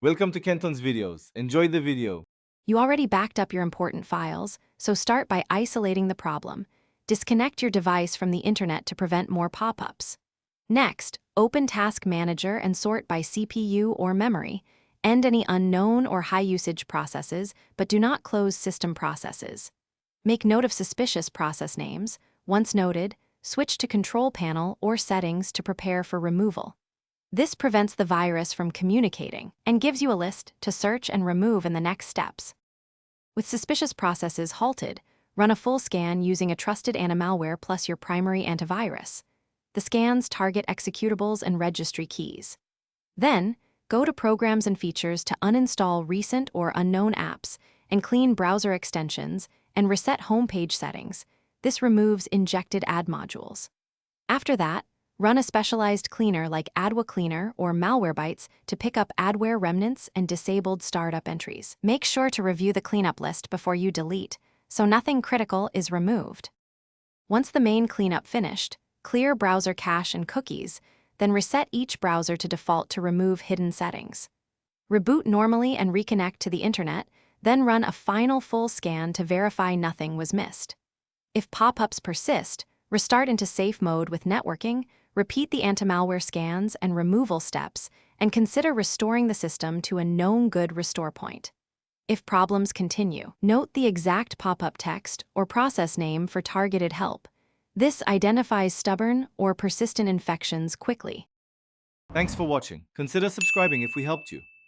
Welcome to Kenton's videos. Enjoy the video. You already backed up your important files, so start by isolating the problem. Disconnect your device from the internet to prevent more pop-ups. Next, open Task Manager and sort by CPU or memory. End any unknown or high-usage processes, but do not close system processes. Make note of suspicious process names. Once noted, switch to Control Panel or Settings to prepare for removal. This prevents the virus from communicating and gives you a list to search and remove in the next steps. With suspicious processes halted, run a full scan using a trusted anti-malware plus your primary antivirus. The scans target executables and registry keys. Then, go to Programs and Features to uninstall recent or unknown apps and clean browser extensions and reset homepage settings. This removes injected ad modules. After that, run a specialized cleaner like Adwa Cleaner or Malwarebytes to pick up adware remnants and disabled startup entries. Make sure to review the cleanup list before you delete, so nothing critical is removed. Once the main cleanup finished, clear browser cache and cookies, then reset each browser to default to remove hidden settings. Reboot normally and reconnect to the internet, then run a final full scan to verify nothing was missed. If pop-ups persist, restart into safe mode with networking, repeat the anti-malware scans and removal steps, and consider restoring the system to a known good restore point. If problems continue, note the exact pop-up text or process name for targeted help. This identifies stubborn or persistent infections quickly. Thanks for watching. Consider subscribing if we helped you.